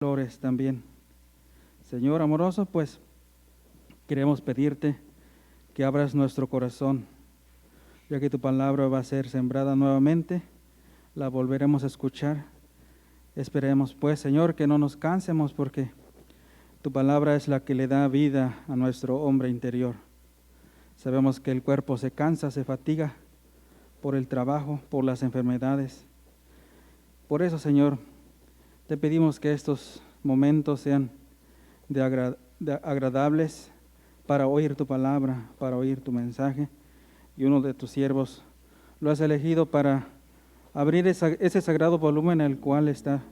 Flores también. Señor amoroso, pues queremos pedirte que abras nuestro corazón, ya que tu palabra va a ser sembrada nuevamente, la volveremos a escuchar. Esperemos pues, Señor, que no nos cansemos, porque tu palabra es la que le da vida a nuestro hombre interior. Sabemos que el cuerpo se cansa, se fatiga por el trabajo, por las enfermedades. Por eso, Señor, te pedimos que estos momentos sean agradables para oír tu palabra, para oír tu mensaje. Y uno de tus siervos lo has elegido para abrir ese sagrado volumen en el cual está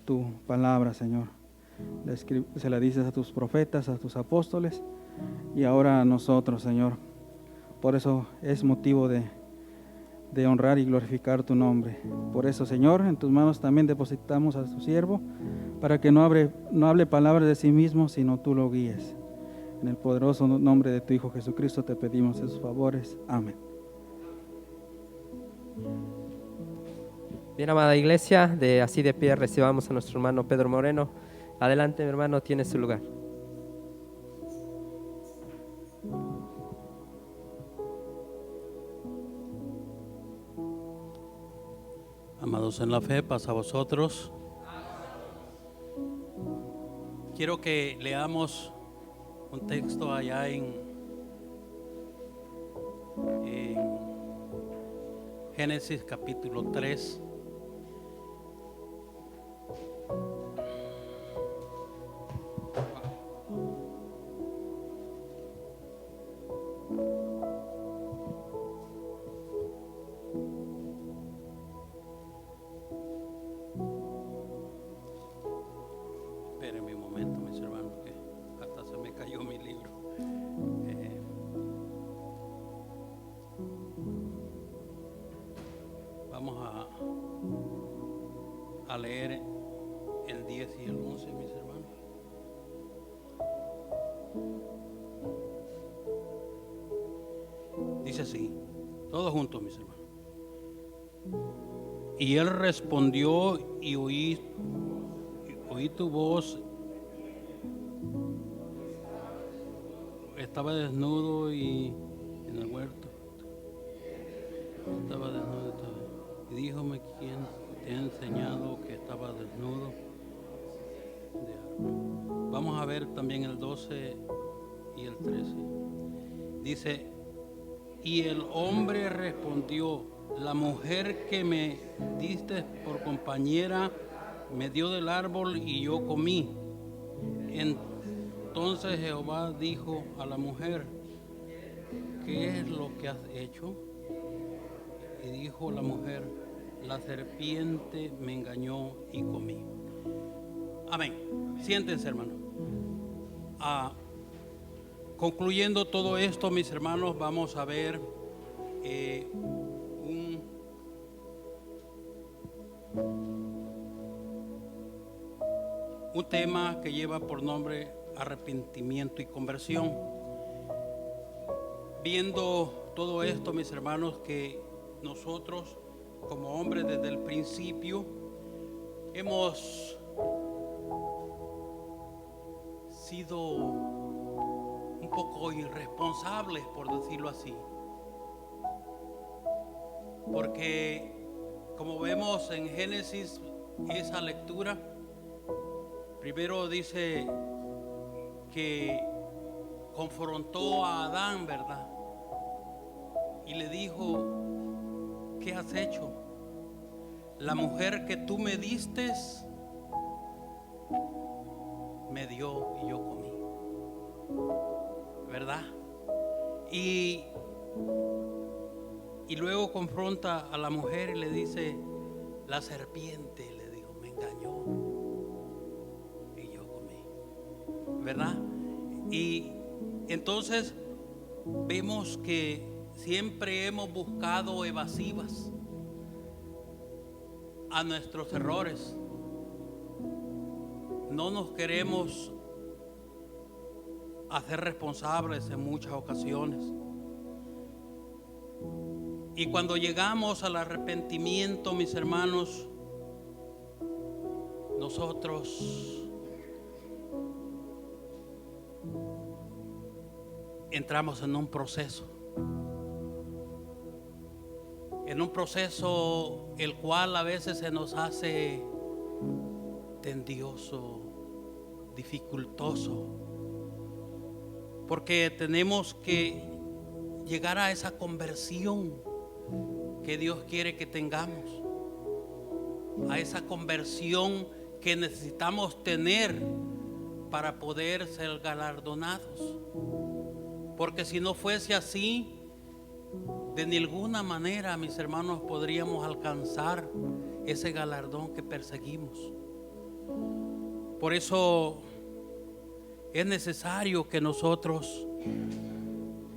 tu palabra, Señor. Se la dices a tus profetas, a tus apóstoles y ahora a nosotros, Señor. Por eso es motivo de honrar y glorificar tu nombre. Por eso, Señor, en tus manos también depositamos a tu siervo, para que no hable palabras de sí mismo, sino tú lo guíes. En el poderoso nombre de tu Hijo Jesucristo te pedimos esos favores. Amén. Bien, amada iglesia, así de pie recibamos a nuestro hermano Pedro Moreno. Adelante, mi hermano, tiene su lugar. Amados en la fe, paz a vosotros. Quiero que leamos un texto allá en Génesis capítulo 3. Espérenme un momento, mis hermanos, que hasta se me cayó mi libro. Vamos a leer el 10 y el 11, mis hermanos. Dice así, todos juntos, mis hermanos. Y él respondió y oí tu voz. Estaba desnudo y en el huerto. Estaba desnudo. Y díjome, ¿quién te ha enseñado que estaba desnudo? Vamos a ver también el 12 y el 13. Dice, y el hombre respondió, la mujer que me diste por compañera me dio del árbol y yo comí. Entonces Jehová dijo a la mujer, ¿qué es lo que has hecho? Y dijo la mujer, la serpiente me engañó y comí. Amén. Siéntense, hermano. Concluyendo todo esto, mis hermanos, vamos a ver un tema que lleva por nombre arrepentimiento y conversión. Viendo todo esto, mis hermanos, que nosotros como hombres desde el principio hemos sido un poco irresponsables, por decirlo así, porque como vemos en Génesis, esa lectura primero dice que confrontó a Adán, ¿verdad? Y le dijo, ¿qué has hecho? La mujer que tú me diste me dio y yo comí, ¿verdad? Y luego confronta a la mujer y le dice, la serpiente, le dijo, me engañó y yo comí, ¿verdad? Y entonces vemos que siempre hemos buscado evasivas a nuestros errores. No nos queremos hacer responsables en muchas ocasiones. Y cuando llegamos al arrepentimiento, mis hermanos, nosotros entramos en un proceso el cual a veces se nos hace tedioso, dificultoso, porque tenemos que llegar a esa conversión que Dios quiere que tengamos, a esa conversión que necesitamos tener para poder ser galardonados. Porque si no fuese así, de ninguna manera, mis hermanos, podríamos alcanzar ese galardón que perseguimos. Por eso es necesario que nosotros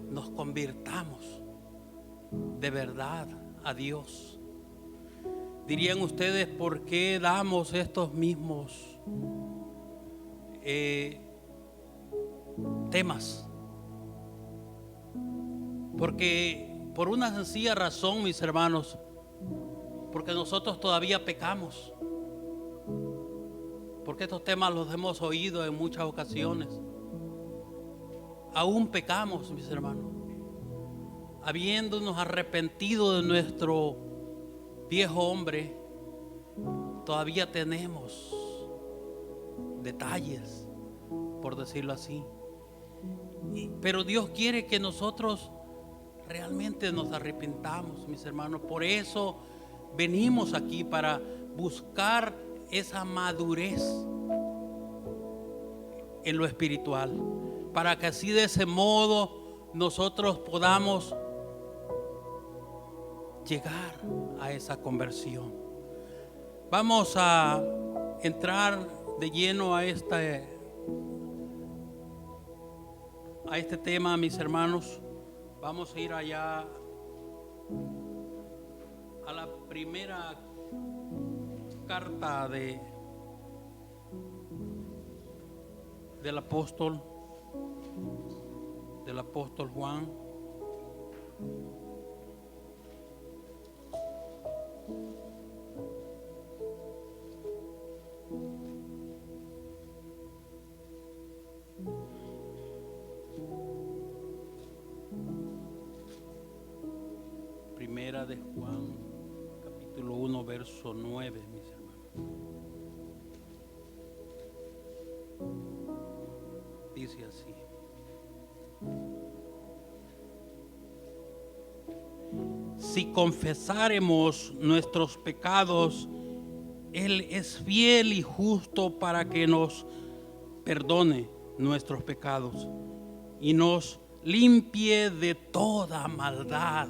nos convirtamos de verdad a Dios. Dirían ustedes, ¿por qué damos estos mismos temas? Porque por una sencilla razón, mis hermanos, porque nosotros todavía pecamos. Porque estos temas los hemos oído en muchas ocasiones. Aún pecamos, mis hermanos. Habiéndonos arrepentido de nuestro viejo hombre, todavía tenemos detalles, por decirlo así. Pero Dios quiere que nosotros realmente nos arrepentamos, mis hermanos. Por eso venimos aquí, para buscar esa madurez en lo espiritual, para que así de ese modo nosotros podamos llegar a esa conversión. Vamos a entrar de lleno a este tema, mis hermanos. Vamos a ir allá a la primera carta del apóstol Juan. Primera de Juan, capítulo 1, verso 9, mis hermanos. Dice así: si confesáremos nuestros pecados, Él es fiel y justo para que nos perdone nuestros pecados y nos limpie de toda maldad.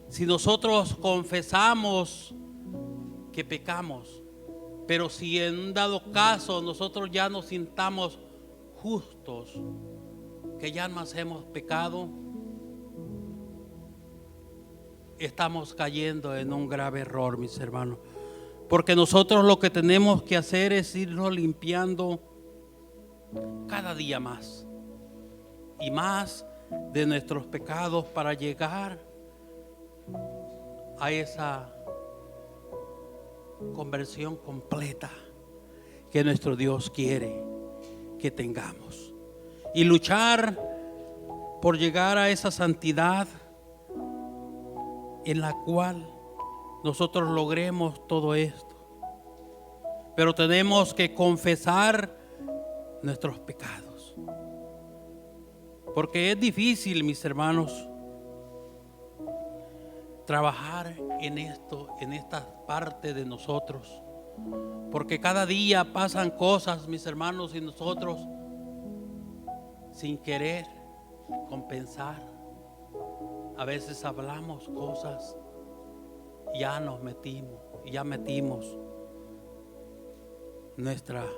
Si nosotros confesamos que pecamos, pero si en un dado caso nosotros ya nos sintamos justos, que ya más hemos pecado, estamos cayendo en un grave error, mis hermanos. Porque nosotros lo que tenemos que hacer es irnos limpiando cada día más y más de nuestros pecados para llegar a esa conversión completa que nuestro Dios quiere que tengamos, y luchar por llegar a esa santidad en la cual nosotros logremos todo esto. Pero tenemos que confesar nuestros pecados, porque es difícil, mis hermanos, trabajar en esto, en esta parte de nosotros, porque cada día pasan cosas, mis hermanos, y nosotros sin querer compensar, a veces hablamos cosas, ya metimos nuestra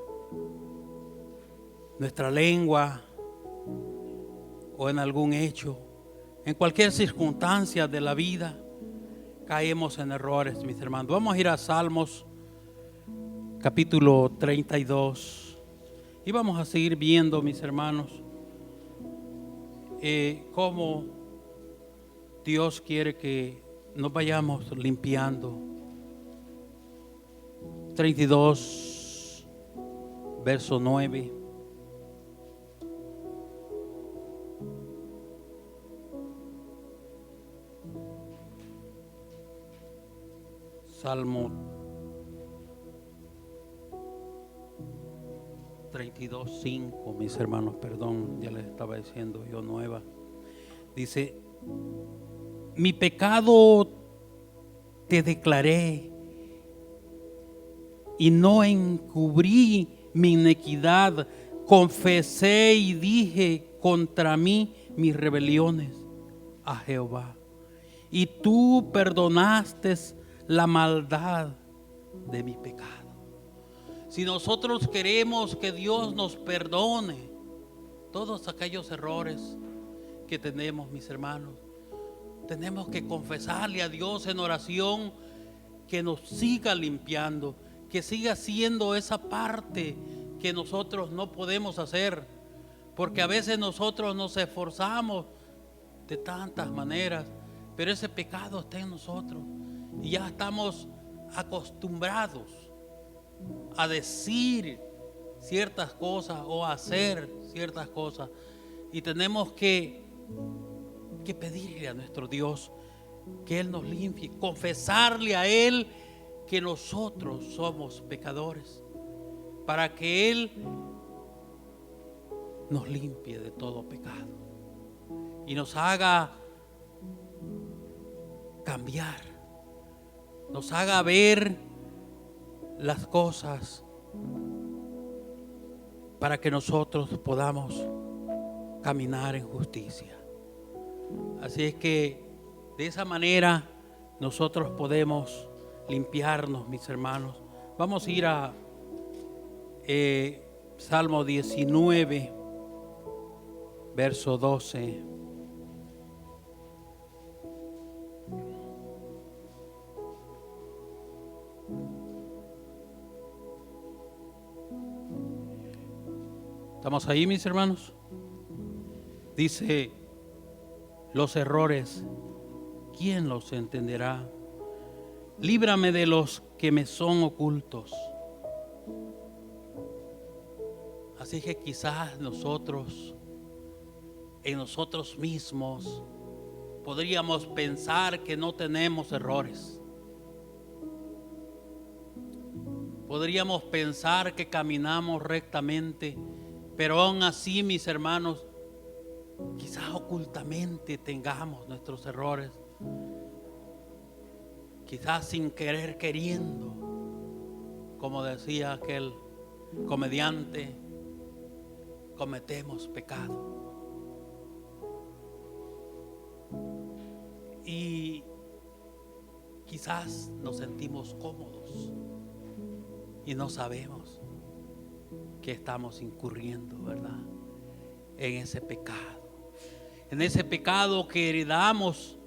lengua, o en algún hecho, en cualquier circunstancia de la vida, caemos en errores, mis hermanos. Vamos a ir a Salmos capítulo 32 y vamos a seguir viendo, mis hermanos, cómo Dios quiere que nos vayamos limpiando 32, verso 9. Salmo 32, 5, mis hermanos, perdón, ya les estaba diciendo yo nueva. Dice: mi pecado te declaré y no encubrí mi iniquidad. Confesé y dije contra mí mis rebeliones a Jehová, y tú perdonaste la maldad de mi pecado. Si nosotros queremos que Dios nos perdone todos aquellos errores que tenemos, mis hermanos, tenemos que confesarle a Dios en oración que nos siga limpiando, que siga haciendo esa parte que nosotros no podemos hacer, porque a veces nosotros nos esforzamos de tantas maneras, pero ese pecado está en nosotros y ya estamos acostumbrados a decir ciertas cosas o a hacer ciertas cosas, y tenemos que pedirle a nuestro Dios que Él nos limpie, confesarle a Él que nosotros somos pecadores, para que Él nos limpie de todo pecado y nos haga cambiar, nos haga ver las cosas para que nosotros podamos caminar en justicia. Así es que de esa manera nosotros podemos limpiarnos, mis hermanos. Vamos a ir a Salmo 19, verso 12. ¿Estamos ahí, mis hermanos? Dice: los errores, ¿quién los entenderá? Líbrame de los que me son ocultos. Así que quizás nosotros, en nosotros mismos, podríamos pensar que no tenemos errores. Podríamos pensar que caminamos rectamente, pero aún así, mis hermanos, quizás ocultamente tengamos nuestros errores. Quizás sin querer queriendo, como decía aquel comediante, cometemos pecado. Y quizás nos sentimos cómodos y no sabemos que estamos incurriendo, ¿verdad?, en ese pecado. En ese pecado que heredamos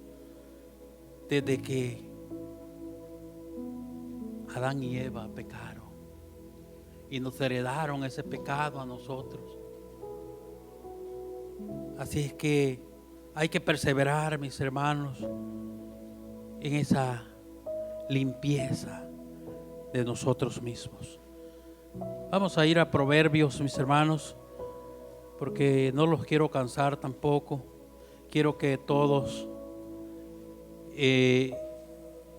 desde que Adán y Eva pecaron y nos heredaron ese pecado a nosotros. Así es que hay que perseverar, mis hermanos, en esa limpieza de nosotros mismos. Vamos a ir a Proverbios, mis hermanos, porque no los quiero cansar tampoco. Quiero que todos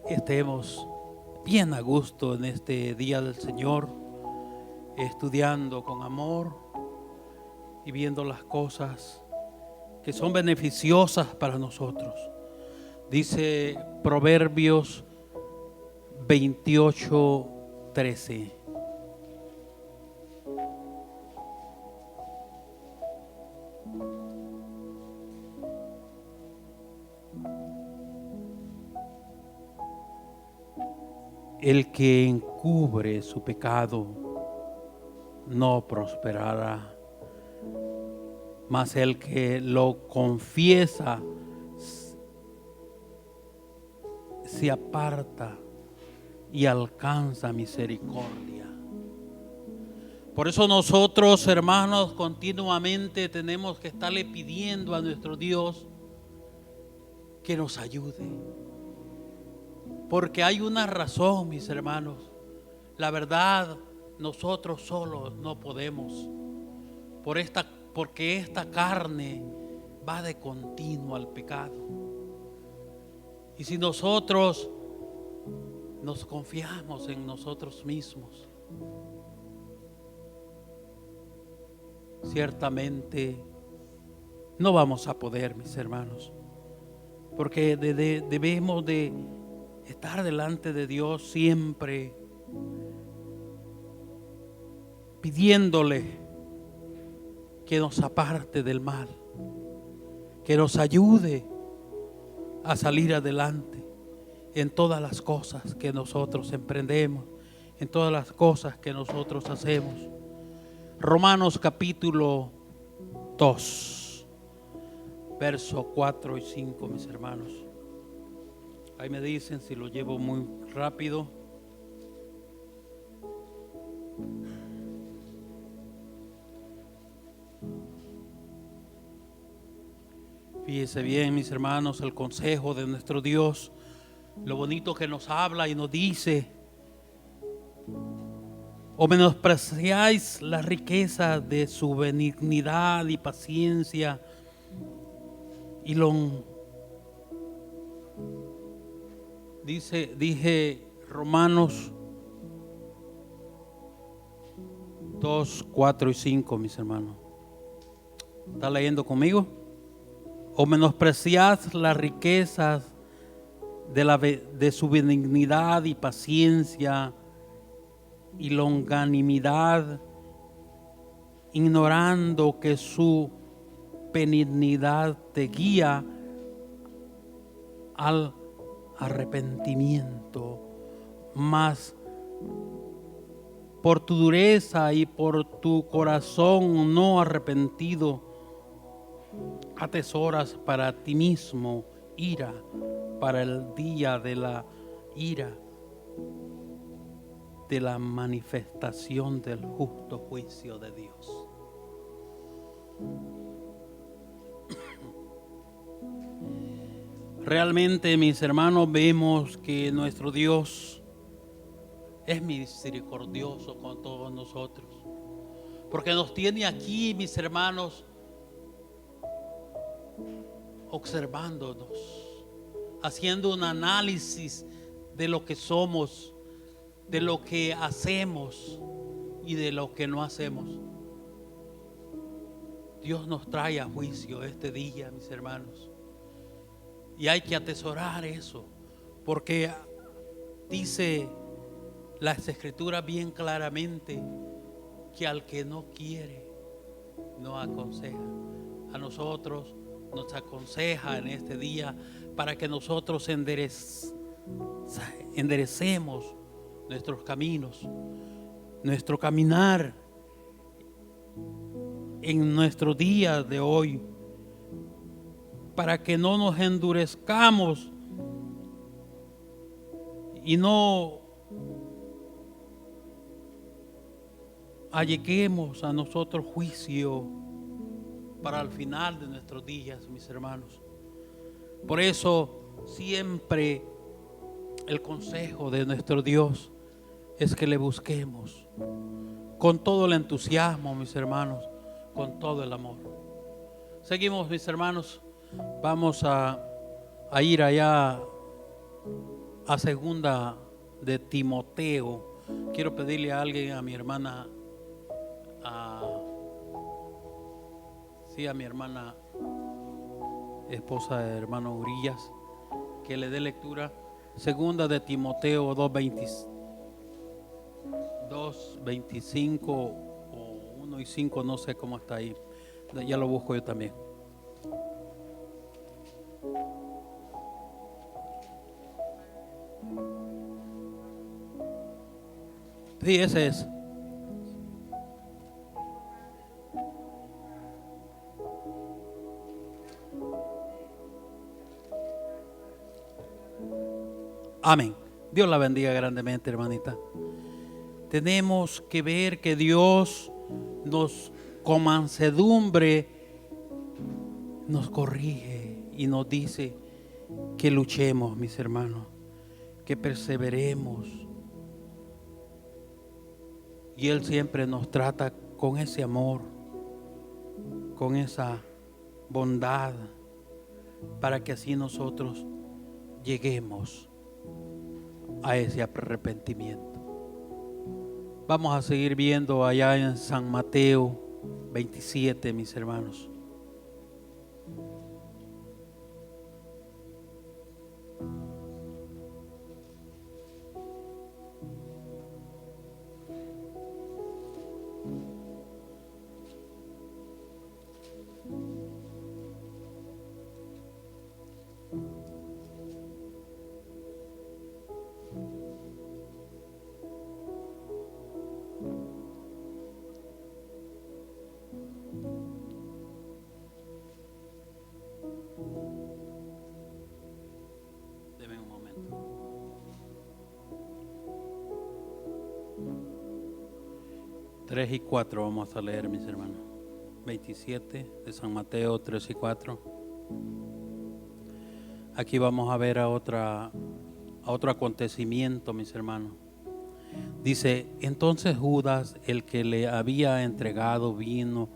estemos bien a gusto en este día del Señor, estudiando con amor y viendo las cosas que son beneficiosas para nosotros. Dice Proverbios 28:13. El que encubre su pecado no prosperará, mas el que lo confiesa se aparta y alcanza misericordia. Por eso nosotros, hermanos, continuamente tenemos que estarle pidiendo a nuestro Dios que nos ayude. Porque hay una razón, mis hermanos. La verdad, nosotros solos no podemos, porque esta carne va de continuo al pecado. Y si nosotros nos confiamos en nosotros mismos, ciertamente no vamos a poder, mis hermanos, porque debemos de estar delante de Dios siempre pidiéndole que nos aparte del mal, que nos ayude a salir adelante en todas las cosas que nosotros emprendemos, en todas las cosas que nosotros hacemos. Romanos capítulo 2, verso 4 y 5, mis hermanos. Ahí me dicen si lo llevo muy rápido. Fíjese bien, mis hermanos, el consejo de nuestro Dios, lo bonito que nos habla y nos dice: o menospreciáis la riqueza de su benignidad y paciencia y dije Romanos 2, 4 y 5, mis hermanos. ¿Está leyendo conmigo? O menospreciad las riquezas de su benignidad y paciencia y longanimidad, ignorando que su benignidad te guía al arrepentimiento, mas por tu dureza y por tu corazón no arrepentido atesoras para ti mismo ira para el día de la ira, de la manifestación del justo juicio de Dios. Realmente, mis hermanos, vemos que nuestro Dios es misericordioso con todos nosotros, porque nos tiene aquí, mis hermanos, observándonos, haciendo un análisis de lo que somos, de lo que hacemos y de lo que no hacemos. Dios nos trae a juicio este día, mis hermanos, y hay que atesorar eso, porque dice las Escrituras bien claramente que al que no quiere no aconseja. A nosotros nos aconseja en este día para que nosotros enderecemos nuestros caminos, nuestro caminar en nuestro día de hoy, para que no nos endurezcamos y no alleguemos a nosotros juicio para el final de nuestros días, mis hermanos. Por eso siempre el consejo de nuestro Dios es que le busquemos con todo el entusiasmo, mis hermanos, con todo el amor. Seguimos, mis hermanos. Vamos a ir allá a segunda de Timoteo. Quiero pedirle a alguien, a mi hermana, a mi hermana esposa de hermano Urías, que le dé lectura. Segunda de Timoteo 2:25 o 1 y 5, no sé cómo está ahí. Ya lo busco yo también. Sí, ese es. Amén. Dios la bendiga grandemente, hermanita. Tenemos que ver que Dios nos, con mansedumbre, nos corrige y nos dice que luchemos, mis hermanos, que perseveremos, Y Él siempre nos trata con ese amor, con esa bondad, para que así nosotros lleguemos a ese arrepentimiento. Vamos a seguir viendo allá en San Mateo 27, mis hermanos. Deme un momento. Tres y 4 vamos a leer, mis hermanos. 27 de San Mateo, 3 y 4. Aquí vamos a ver a otro acontecimiento, mis hermanos. Dice: entonces Judas, el que le había entregado, vino,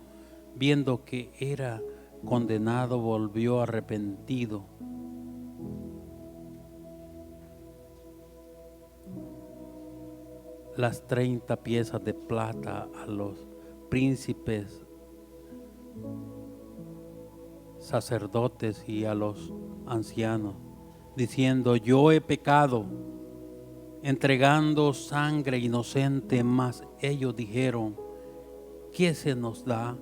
viendo que era condenado, volvió arrepentido. Las 30 piezas de plata a los príncipes, sacerdotes y a los ancianos, diciendo: yo he pecado, entregando sangre inocente. Mas ellos dijeron: ¿qué se nos da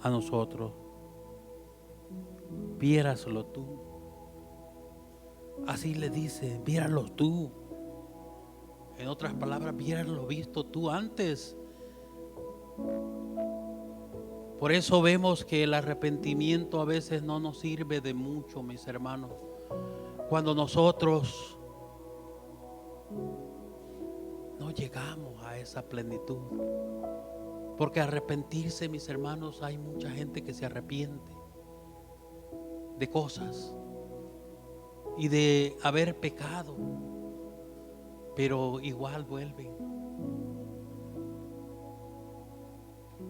a nosotros? Viéraslo tú. Así le dice: viéralo tú. En otras palabras, viéralo visto tú antes. Por eso vemos que el arrepentimiento a veces no nos sirve de mucho, mis hermanos. Cuando nosotros no llegamos a esa plenitud. Porque arrepentirse, mis hermanos, hay mucha gente que se arrepiente de cosas y de haber pecado, pero igual vuelven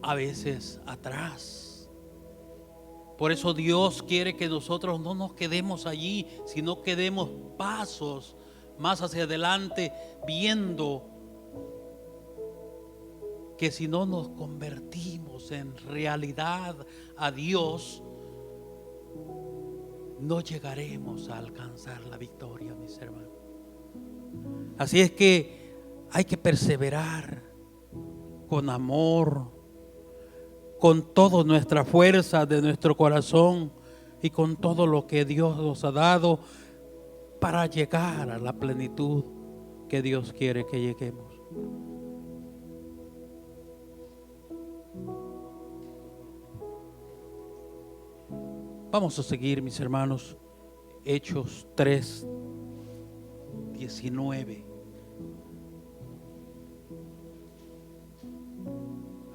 a veces atrás. Por eso Dios quiere que nosotros no nos quedemos allí, sino que demos pasos más hacia adelante, viendo que si no nos convertimos en realidad a Dios, no llegaremos a alcanzar la victoria, mis hermanos. Así es que hay que perseverar con amor, con toda nuestra fuerza de nuestro corazón y con todo lo que Dios nos ha dado para llegar a la plenitud que Dios quiere que lleguemos. Vamos a seguir, mis hermanos, Hechos 3, 19.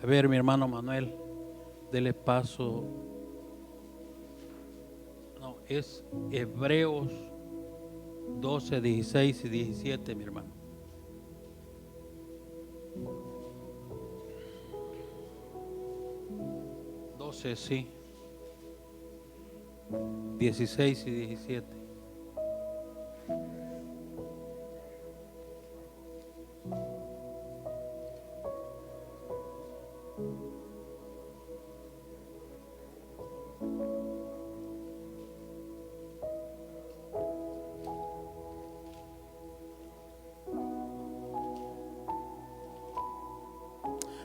A ver, mi hermano Manuel, dele paso. No, es Hebreos 12, 16 y 17, mi hermano. Sí, 16 y 17.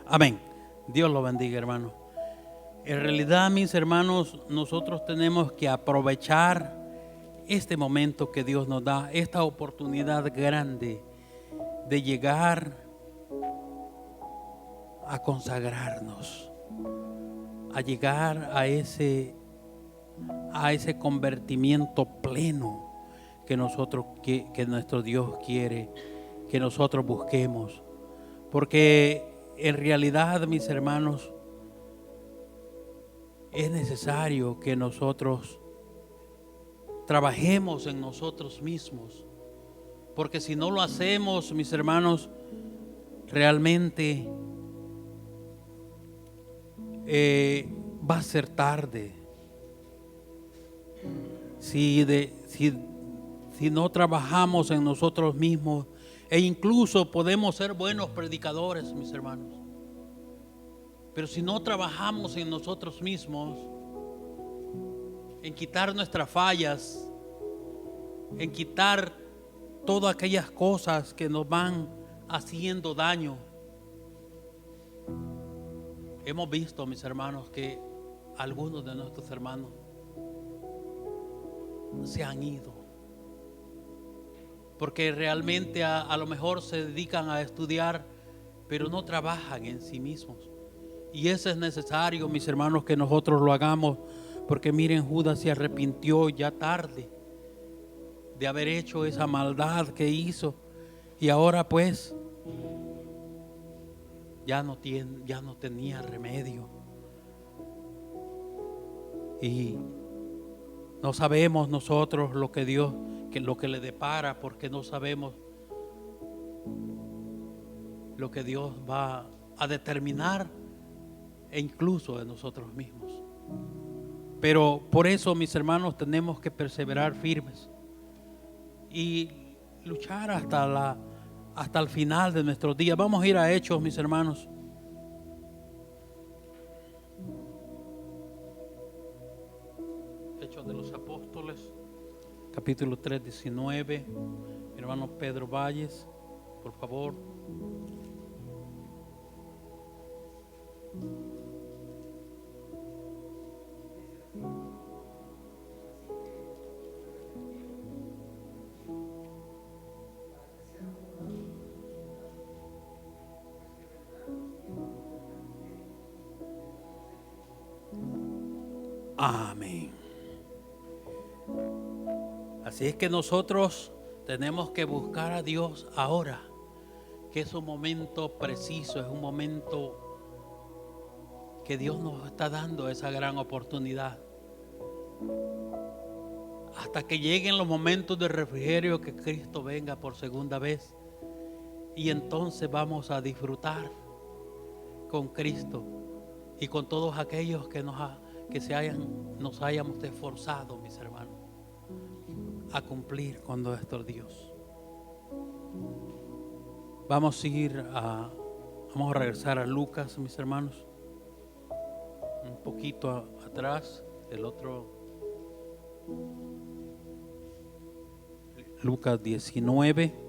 Amén. Dios lo bendiga, hermano. En realidad, mis hermanos, nosotros tenemos que aprovechar este momento que Dios nos da, esta oportunidad grande de llegar a consagrarnos, a llegar a ese convertimiento pleno que nuestro Dios quiere que nosotros busquemos. Porque en realidad, mis hermanos, es necesario que nosotros trabajemos en nosotros mismos, porque si no lo hacemos, mis hermanos, realmente va a ser tarde. Si no trabajamos en nosotros mismos, e incluso podemos ser buenos predicadores, mis hermanos, pero si no trabajamos en nosotros mismos, en quitar nuestras fallas, en quitar todas aquellas cosas que nos van haciendo daño. Hemos visto, mis hermanos, que algunos de nuestros hermanos se han ido porque realmente a lo mejor se dedican a estudiar, pero no trabajan en sí mismos. Y eso es necesario, mis hermanos, que nosotros lo hagamos, porque miren, Judas se arrepintió ya tarde de haber hecho esa maldad que hizo, y ahora pues ya no tenía remedio. Y no sabemos nosotros lo que Dios, lo que le depara, porque no sabemos lo que Dios va a determinar, e incluso de nosotros mismos. Pero por eso, mis hermanos, tenemos que perseverar firmes y luchar hasta el final de nuestros días. Vamos a ir a Hechos, mis hermanos. Hechos de los Apóstoles, capítulo 3, 19. Mi hermano Pedro Valles, por favor. Amén. Así es que nosotros tenemos que buscar a Dios ahora, que es un momento preciso, es un momento que Dios nos está dando esa gran oportunidad. Hasta que lleguen los momentos de refrigerio, que Cristo venga por segunda vez. Y entonces vamos a disfrutar con Cristo y con todos aquellos que nos hayamos esforzado, mis hermanos, a cumplir con nuestro Dios. Vamos a regresar a Lucas, mis hermanos, un poquito atrás, el otro, Lucas 19.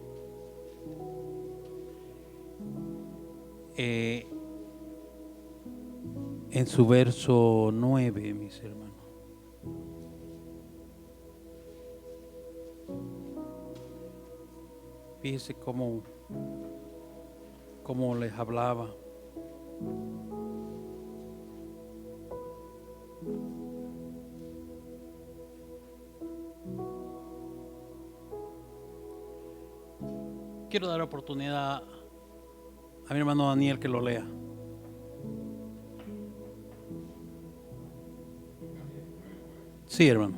En su verso 9, mis hermanos. Fíjese cómo les hablaba. Quiero dar oportunidad a mi hermano Daniel que lo lea. Sí, hermano.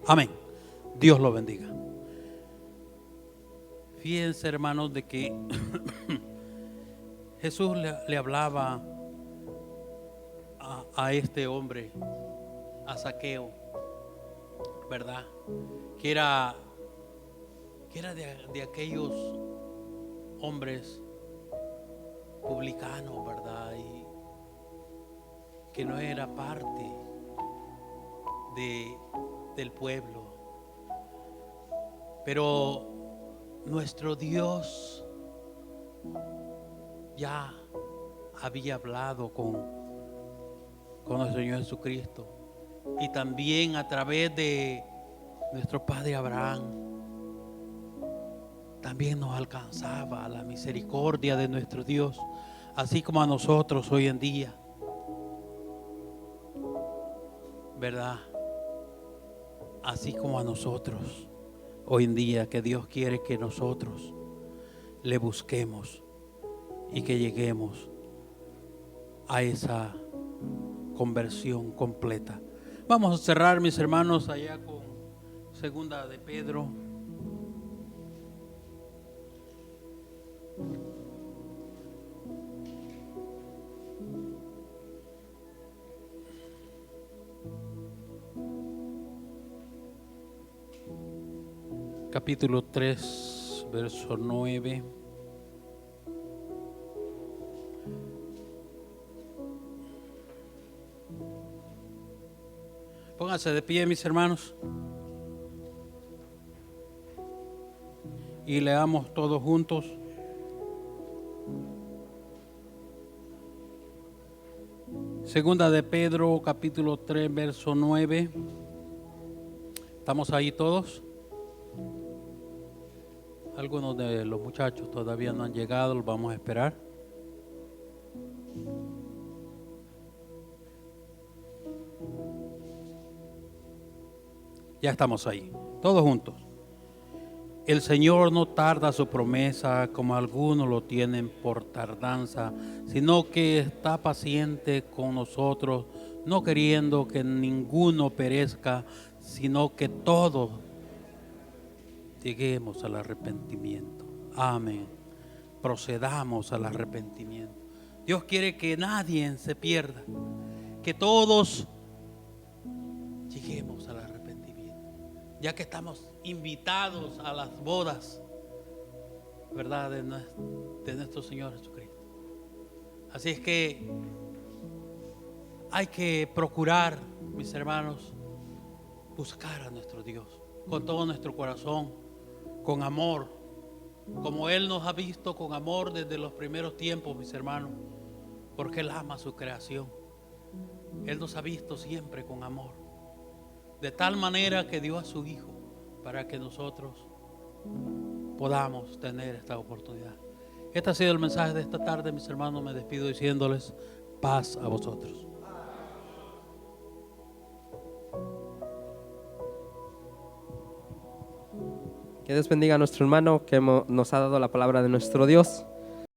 Amén. Dios lo bendiga. Fíjense, hermanos, de que Jesús le hablaba a este hombre, a Zaqueo, ¿verdad? Que era de aquellos hombres publicanos, ¿verdad? Y que no era parte del pueblo. Pero nuestro Dios ya había hablado con nuestro Señor Jesucristo, y también a través de nuestro Padre Abraham también nos alcanzaba la misericordia de nuestro Dios, así como a nosotros hoy en día, ¿verdad? Así como a nosotros hoy en día, que Dios quiere que nosotros le busquemos y que lleguemos a esa conversión completa. Vamos a cerrar, mis hermanos, allá con Segunda de Pedro. Capítulo 3, verso 9. Pónganse de pie, mis hermanos, y leamos todos juntos. Segunda de Pedro, capítulo 3, verso 9. ¿Estamos ahí todos? Algunos de los muchachos todavía no han llegado, los vamos a esperar. Ya estamos ahí, todos juntos. El Señor no tarda su promesa, como algunos lo tienen por tardanza, sino que está paciente con nosotros, no queriendo que ninguno perezca, sino que todos lleguemos al arrepentimiento. Amén. Procedamos al arrepentimiento. Dios quiere que nadie se pierda, que todos lleguemos al arrepentimiento, ya que estamos invitados a las bodas, ¿verdad?, de nuestro Señor Jesucristo. Así es que hay que procurar, mis hermanos, buscar a nuestro Dios con todo nuestro corazón, con amor, como Él nos ha visto con amor desde los primeros tiempos, mis hermanos, porque Él ama su creación. Él nos ha visto siempre con amor, de tal manera que dio a su Hijo para que nosotros podamos tener esta oportunidad. Este ha sido el mensaje de esta tarde, mis hermanos. Me despido diciéndoles paz a vosotros. Que Dios bendiga a nuestro hermano que nos ha dado la palabra de nuestro Dios.